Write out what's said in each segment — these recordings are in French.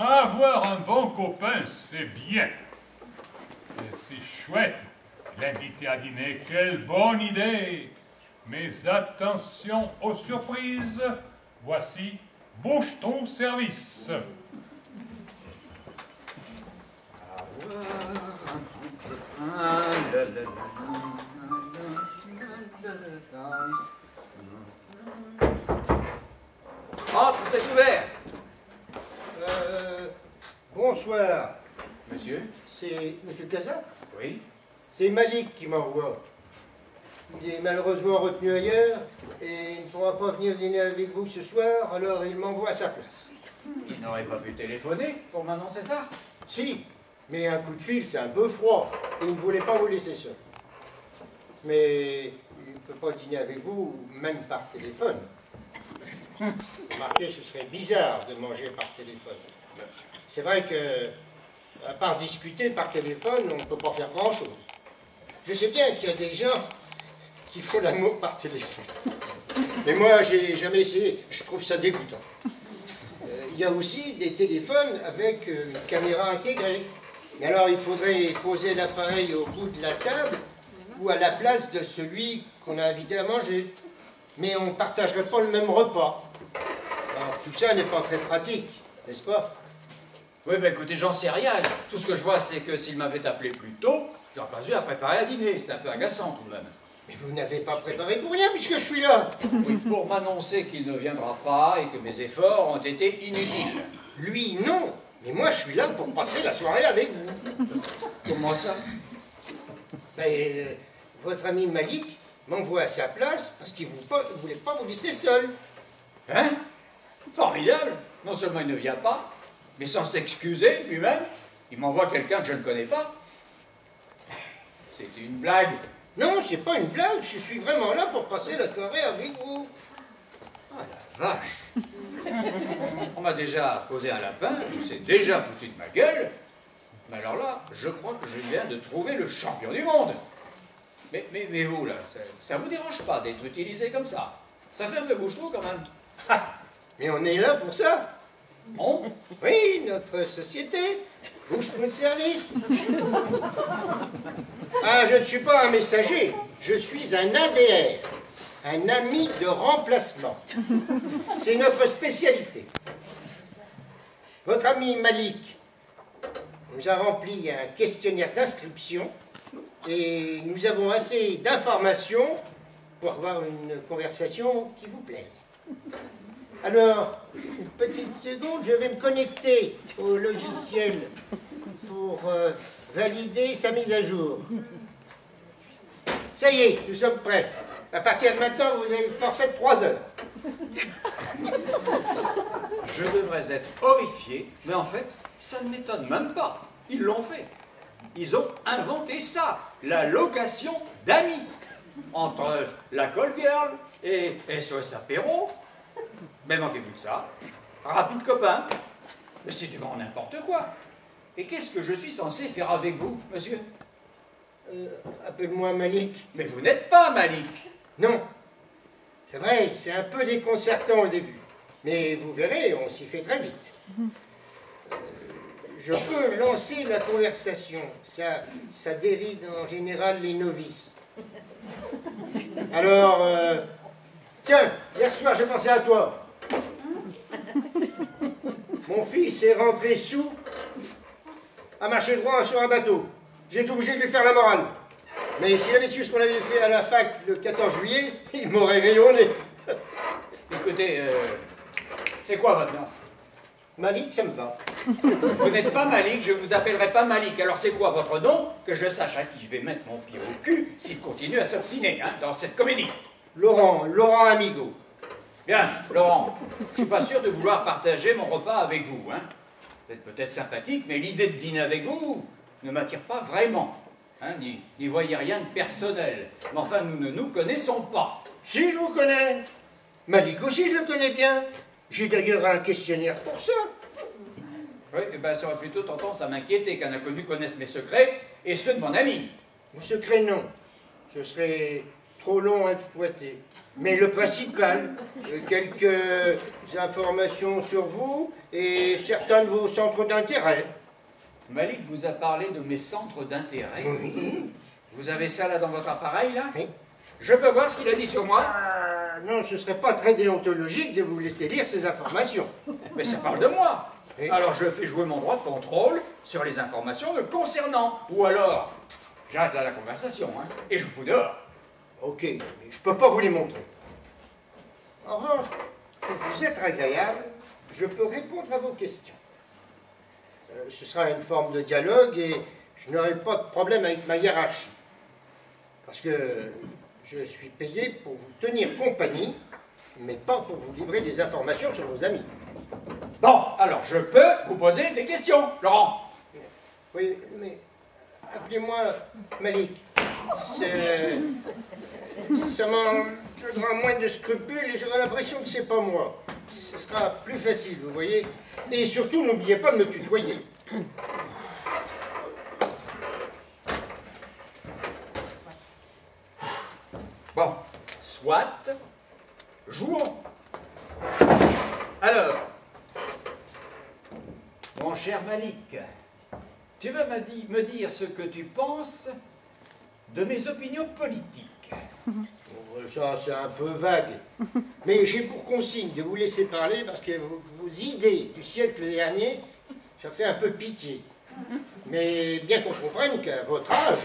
Avoir un bon copain, c'est bien. C'est chouette. L'inviter à dîner, quelle bonne idée. Mais attention aux surprises. Voici Boucheton Service. Entre, c'est ouvert. Bonsoir. Monsieur? C'est Monsieur Casa? Oui. C'est Malik qui m'envoie. Il est malheureusement retenu ailleurs et il ne pourra pas venir dîner avec vous ce soir, alors il m'envoie à sa place. Il n'aurait pas pu téléphoner pour m'annoncer ça? Si, mais un coup de fil, c'est un peu froid et il ne voulait pas vous laisser seul. Mais il ne peut pas dîner avec vous, même par téléphone. Remarquez, ce serait bizarre de manger par téléphone. C'est vrai que, à part discuter par téléphone, on ne peut pas faire grand-chose. Je sais bien qu'il y a des gens qui font l'amour par téléphone. Mais moi, j'ai jamais essayé. Je trouve ça dégoûtant. Il y a aussi des téléphones avec une caméra intégrée. Mais alors, il faudrait poser l'appareil au bout de la table ou à la place de celui qu'on a invité à manger. Mais on ne partagerait pas le même repas. Alors, tout ça n'est pas très pratique, n'est-ce pas? Oui, ben écoutez, j'en sais rien. Tout ce que je vois, c'est que s'il m'avait appelé plus tôt, il n'aurait pas eu à préparer à dîner. C'est un peu agaçant tout de même. Mais vous n'avez pas préparé pour rien puisque je suis là. Oui, pour m'annoncer qu'il ne viendra pas et que mes efforts ont été inutiles. Lui, non. Mais moi, je suis là pour passer la soirée avec vous. Comment ça? Ben, votre ami Malik m'envoie à sa place parce qu'il ne voulait pas vous laisser seul. Hein? Formidable. Non seulement il ne vient pas, mais sans s'excuser lui-même, il m'envoie quelqu'un que je ne connais pas. C'est une blague. Non, c'est pas une blague. Je suis vraiment là pour passer la soirée avec vous. Ah la vache! On m'a déjà posé un lapin, on s'est déjà foutu de ma gueule. Mais alors là, je crois que je viens de trouver le champion du monde. Mais vous, là, ça vous dérange pas d'être utilisé comme ça? Ça fait un peu bouche-trou quand même. Ah, mais on est là pour ça. Bon? Oui, notre société. Boucheton Service. Ah, je ne suis pas un messager. Je suis un ADR. Un ami de remplacement. C'est notre spécialité. Votre ami Malik nous a rempli un questionnaire d'inscription et nous avons assez d'informations pour avoir une conversation qui vous plaise. Alors, une petite seconde, je vais me connecter au logiciel pour valider sa mise à jour. Ça y est, nous sommes prêts. À partir de maintenant, vous avez le forfait de 3 heures. Je devrais être horrifié, mais en fait, ça ne m'étonne même pas. Ils l'ont fait. Ils ont inventé ça, la location d'amis. Entre la Call Girl et SOS Apéro, mais manquez-vous de ça. Rapide copain. Mais c'est du grand n'importe quoi. Et qu'est-ce que je suis censé faire avec vous, monsieur? Appelle-moi Malik. Mais vous n'êtes pas Malik. Non. C'est vrai, c'est un peu déconcertant au début. Mais vous verrez, on s'y fait très vite. Je peux lancer la conversation. Ça déride en général les novices. Alors, tiens, hier soir, j'ai pensé à toi. Mon fils est rentré sous à marcher droit sur un bateau. J'ai été obligé de lui faire la morale. Mais s'il avait su ce qu'on avait fait à la fac le 14 juillet, il m'aurait rayonné. Écoutez, c'est quoi votre nom? Malik, ça me va. Vous n'êtes pas Malik, je vous appellerai pas Malik. Alors c'est quoi votre nom? Que je sache à qui je vais mettre mon pied au cul s'il continue à s'obstiner dans cette comédie. Laurent Amigo. Bien, Laurent, je suis pas sûr de vouloir partager mon repas avec vous. Vous êtes peut-être sympathique, mais l'idée de dîner avec vous ne m'attire pas vraiment. N'y voyez rien de personnel. Mais enfin, nous ne nous connaissons pas. Si, je vous connais. Malik aussi, je le connais bien. J'ai d'ailleurs un questionnaire pour ça. Oui, eh ben, ça aurait plutôt tendance à m'inquiéter qu'un inconnu connaisse mes secrets et ceux de mon ami. Vos secrets, non. Ce serait trop long à exploiter. Mais le principal, quelques informations sur vous et certains de vos centres d'intérêt. Malik vous a parlé de mes centres d'intérêt. Oui. Vous avez ça là dans votre appareil, là? Oui. Je peux voir ce qu'il a dit sur moi? Non, ce serait pas très déontologique de vous laisser lire ces informations. Mais ça parle de moi. Oui. Alors je fais jouer mon droit de contrôle sur les informations me concernant. Ou alors, j'arrête là la conversation, hein, et je vous fous dehors. Ok, mais je peux pas vous les montrer. En revanche, pour vous être agréable, je peux répondre à vos questions. Ce sera une forme de dialogue et je n'aurai pas de problème avec ma hiérarchie. Parce que je suis payé pour vous tenir compagnie, mais pas pour vous livrer des informations sur vos amis. Bon, alors je peux vous poser des questions, Laurent. Oui, mais appelez-moi Malik. Ça m'en donnera moins de scrupules et j'aurai l'impression que c'est pas moi. Ce sera plus facile, vous voyez. Et surtout, n'oubliez pas de me tutoyer. Bon, soit, jouons. Alors, mon cher Malik, tu veux me dire ce que tu penses de mes opinions politiques? Ça, c'est un peu vague. Mais j'ai pour consigne de vous laisser parler parce que vos idées du siècle dernier, ça fait un peu pitié. Mais bien qu'on comprenne qu'à votre âge,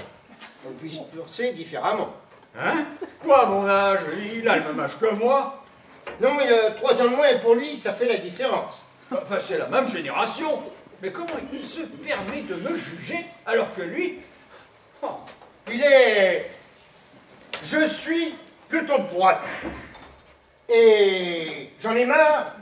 on puisse penser différemment. Hein? Quoi, mon âge? Il a le même âge que moi. Non, il a 3 ans de moins et pour lui, ça fait la différence. Enfin, c'est la même génération. Mais comment il se permet de me juger alors que lui... Oh. Il est... Je suis plutôt de droite. Et j'en ai marre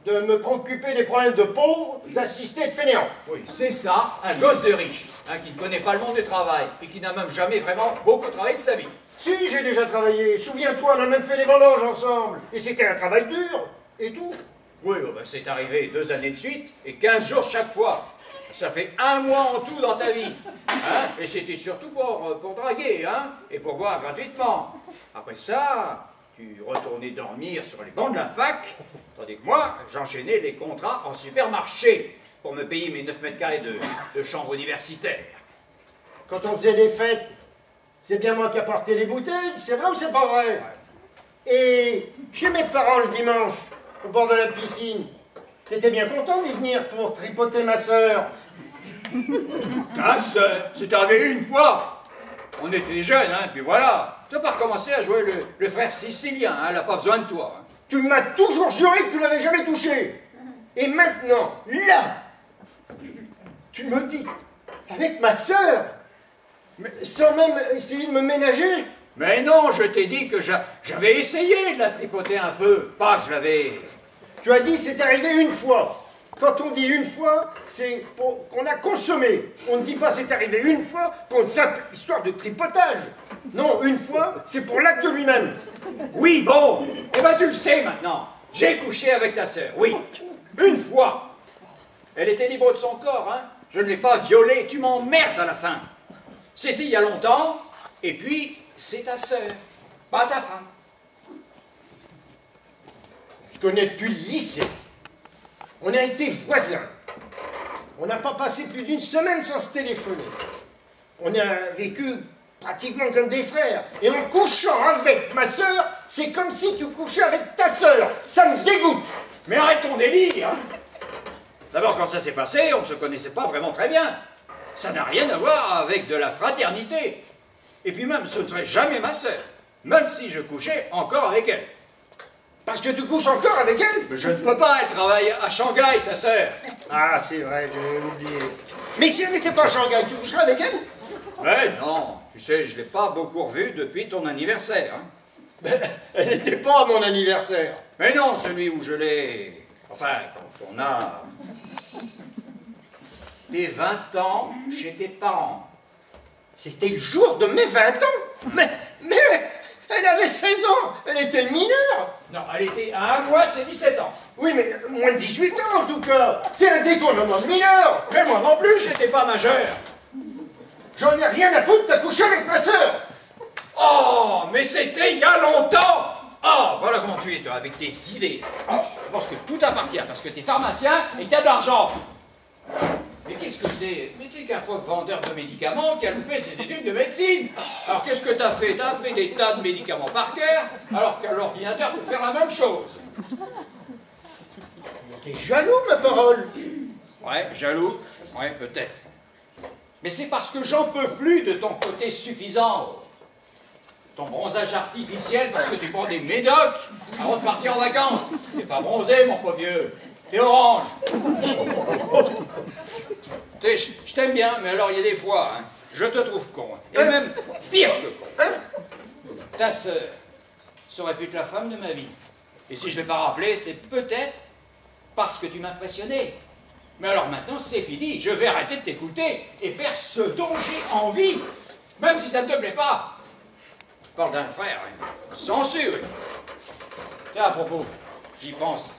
de me préoccuper des problèmes de pauvres, d'assister et de fainéants. Oui, c'est ça, un gosse de riche, hein, qui ne connaît pas le monde du travail et qui n'a même jamais vraiment beaucoup travaillé de sa vie. Si, j'ai déjà travaillé. Souviens-toi, on a même fait les vendanges ensemble. Et c'était un travail dur, et tout. Oui, oh ben c'est arrivé 2 années de suite et 15 jours chaque fois. Ça fait 1 mois en tout dans ta vie. Hein? Et c'était surtout pour draguer, hein? Et pour boire gratuitement. Après ça, tu retournais dormir sur les bancs de la fac, tandis que moi, j'enchaînais les contrats en supermarché pour me payer mes 9 mètres carrés de chambre universitaire. Quand on faisait des fêtes, c'est bien moi qui apportais les bouteilles, c'est vrai ou c'est pas vrai? Ouais. Et chez mes parents le dimanche, au bord de la piscine, t'étais bien content d'y venir pour tripoter ma sœur. Ta sœur, c'est arrivé une fois. On était jeunes, hein, puis voilà. Tu n'as pas recommencé à jouer le frère sicilien, hein, elle n'a pas besoin de toi. Hein. Tu m'as toujours juré que tu l'avais jamais touché. Et maintenant, là, tu me dis, avec ma sœur, sans même essayer de me ménager. Mais non, je t'ai dit que j'avais essayé de la tripoter un peu, pas que je l'avais... Tu as dit c'est arrivé une fois. Quand on dit une fois, c'est qu'on a consommé. On ne dit pas c'est arrivé une fois pour une simple histoire de tripotage. Non, une fois, c'est pour l'acte lui-même. Oui, bon, eh ben tu le sais maintenant. J'ai couché avec ta sœur, oui. Une fois. Elle était libre de son corps, hein. Je ne l'ai pas violée, tu m'emmerdes à la fin. C'était il y a longtemps, et puis c'est ta sœur, pas ta femme. Je connais depuis le lycée. On a été voisins. On n'a pas passé plus d'1 semaine sans se téléphoner. On a vécu pratiquement comme des frères. Et en couchant avec ma sœur, c'est comme si tu couchais avec ta sœur. Ça me dégoûte. Mais arrête ton délire, hein. D'abord, quand ça s'est passé, on ne se connaissait pas vraiment très bien. Ça n'a rien à voir avec de la fraternité. Et puis même, ce ne serait jamais ma sœur, même si je couchais encore avec elle. Parce que tu couches encore avec elle? Mais je ne peux pas, elle travaille à Shanghai, ta sœur. Ah, c'est vrai, j'avais oublié. Mais si elle n'était pas à Shanghai, tu coucherais avec elle? Mais non, tu sais, je ne l'ai pas beaucoup revue depuis ton anniversaire. Hein. Ben, elle n'était pas à mon anniversaire. Mais non, celui où je l'ai... Enfin, quand on a... tes 20 ans chez tes parents. C'était le jour de mes 20 ans. Mais elle avait 16 ans. Elle était mineure. Non, elle était à 1 mois de ses 17 ans. Oui, mais moins de 18 ans en tout cas. C'est un détournement de mineur. Mais moi non plus, j'étais pas majeur. J'en ai rien à foutre, t'as couché avec ma sœur. Oh, mais c'était il y a longtemps. Ah, voilà comment tu es, toi, avec tes idées. Je pense que tout t'appartient, parce que t'es pharmacien et que t'as de l'argent. Mais qu'est-ce que t'es? Mais t'es qu'un pauvre vendeur de médicaments qui a loupé ses études de médecine. Alors qu'est-ce que t'as fait? T'as appris des tas de médicaments par cœur, alors qu'à l'ordinateur peut faire la même chose. T'es jaloux, ma parole. Ouais, jaloux. Ouais, peut-être. Mais c'est parce que j'en peux plus de ton côté suffisant. Ton bronzage artificiel parce que tu prends des médocs avant de partir en vacances. T'es pas bronzé, mon pauvre vieux. T'es orange. Je t'aime bien, mais alors il y a des fois, hein, je te trouve con. Et même pire que con. Ta sœur, ça aurait pu être la femme de ma vie. Et si je ne l'ai pas rappelé, c'est peut-être parce que tu m'impressionnais. Mais alors maintenant, c'est fini. Je vais arrêter de t'écouter et faire ce dont j'ai envie, même si ça ne te plaît pas. Je parle d'un frère, hein. Censure. Tiens, à propos, j'y pense.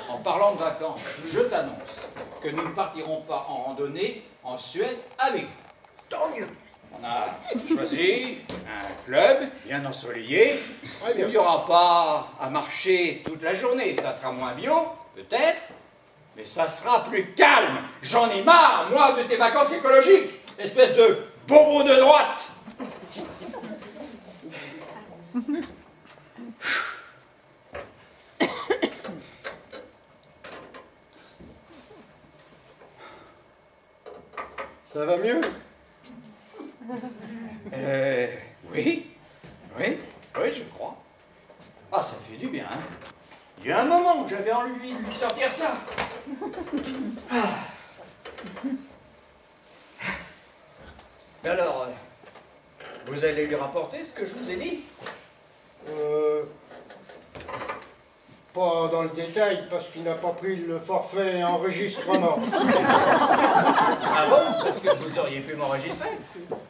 En parlant de vacances, je t'annonce que nous ne partirons pas en randonnée en Suède avec vous. Tant mieux. On a choisi un club bien ensoleillé, Très bien. où il n'y aura pas à marcher toute la journée. Ça sera moins bio, peut-être, mais ça sera plus calme. J'en ai marre, moi, de tes vacances écologiques, espèce de bobo de droite. Ça va mieux? Oui, je crois. Ah, ça fait du bien, hein. Il y a un moment que j'avais envie de lui sortir ça. Mais alors, vous allez lui rapporter ce que je vous ai dit? Pas dans le détail, parce qu'il n'a pas pris le forfait enregistrement. Ah bon? Parce que vous auriez pu m'enregistrer.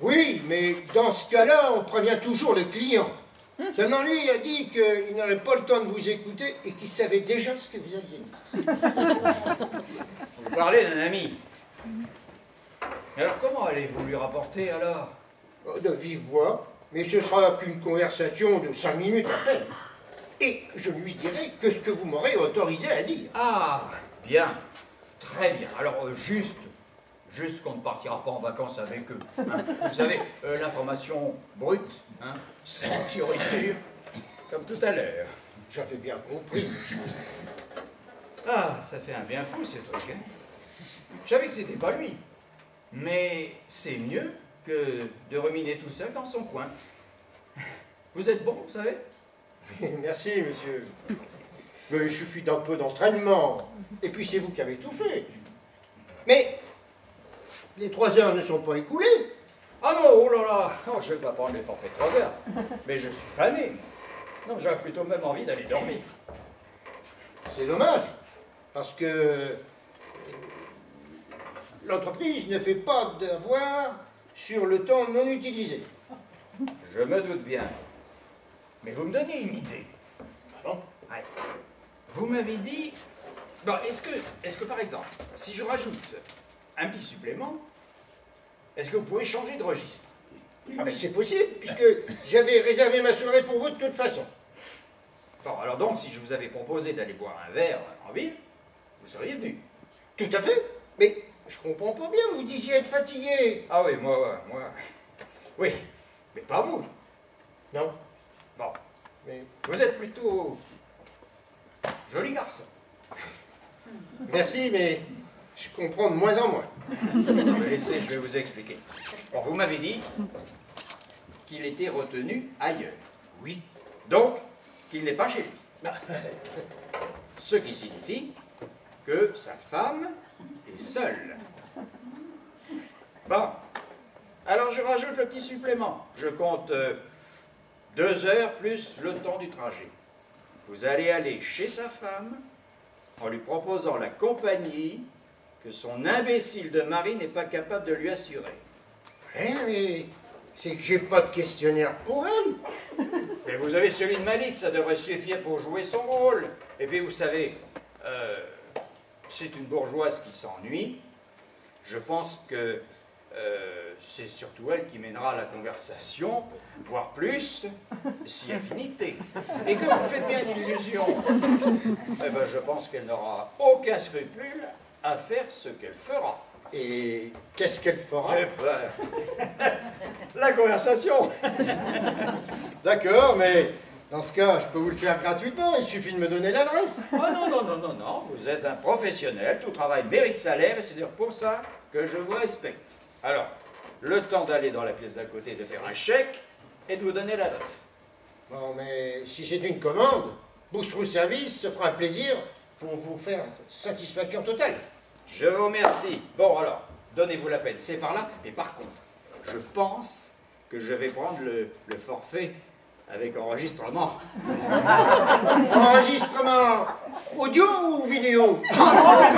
Oui, mais dans ce cas-là, on prévient toujours le client. Seulement lui, il a dit qu'il n'aurait pas le temps de vous écouter et qu'il savait déjà ce que vous aviez dit. Vous parlez d'un ami. Mais alors, comment allez-vous lui rapporter, alors? De vive voix, mais ce sera qu'une conversation de 5 minutes à peine. Et je lui dirai que ce que vous m'aurez autorisé à dire. Ah, bien. Très bien. Alors, juste qu'on ne partira pas en vacances avec eux. Hein. Vous savez, l'information brute, hein, sans fioriture, comme tout à l'heure. J'avais bien compris, monsieur. Ah, ça fait un bien fou, ce truc. Hein. Je savais que c'était pas lui. Mais c'est mieux que de ruminer tout seul dans son coin. Vous êtes bon, vous savez? Merci, monsieur. Mais il suffit d'un peu d'entraînement. Et puis c'est vous qui avez tout fait. Mais les 3 heures ne sont pas écoulées. Ah non, oh là là, non, je ne vais pas prendre les forfaits de 3 heures. Mais je suis fané. Non, j'aurais plutôt même envie d'aller dormir. C'est dommage. Parce que l'entreprise ne fait pas d'avoir sur le temps non utilisé. Je me doute bien. Mais vous me donnez une idée. Pardon? Ouais. Vous m'avez dit... Bon, est-ce que, par exemple, si je rajoute un petit supplément, est-ce que vous pouvez changer de registre? Ah mais c'est possible, puisque j'avais réservé ma soirée pour vous de toute façon. Bon, alors donc, si je vous avais proposé d'aller boire un verre en ville, vous seriez venu. Tout à fait. Mais je comprends pas bien, vous disiez être fatigué. Ah oui, moi... Oui, mais pas vous. Non, Bon, mais vous êtes plutôt... joli garçon. merci, mais je comprends de moins en moins. Laissez, je vais vous expliquer. Bon, vous m'avez dit qu'il était retenu ailleurs. Oui. Donc, qu'il n'est pas chez lui. Ce qui signifie que sa femme est seule. Bon, alors je rajoute le petit supplément. Je compte 2 heures plus le temps du trajet. Vous allez aller chez sa femme en lui proposant la compagnie que son imbécile de mari n'est pas capable de lui assurer. Hein, mais c'est que j'ai pas de questionnaire pour elle. Mais vous avez celui de Malik, ça devrait suffire pour jouer son rôle. Et puis vous savez, c'est une bourgeoise qui s'ennuie. Je pense que C'est surtout elle qui mènera la conversation, voire plus, si affinité. Et comme vous faites bien l'illusion, eh ben, je pense qu'elle n'aura aucun scrupule à faire ce qu'elle fera. Et qu'est-ce qu'elle fera? Eh ben, la conversation. D'accord, mais dans ce cas, je peux vous le faire gratuitement, il suffit de me donner l'adresse. Ah non, non, non, non, non, vous êtes un professionnel, tout travail mérite salaire, et c'est d'ailleurs pour ça que je vous respecte. Alors, le temps d'aller dans la pièce d'à côté, de faire un chèque, et de vous donner l'adresse. Bon, mais si c'est une commande, Bouche-Trou Service se fera un plaisir pour vous faire satisfaction totale. Je vous remercie. Bon, alors, donnez-vous la peine, c'est par là. Mais par contre, je pense que je vais prendre le forfait avec enregistrement. Enregistrement audio ou vidéo? Ah non, mais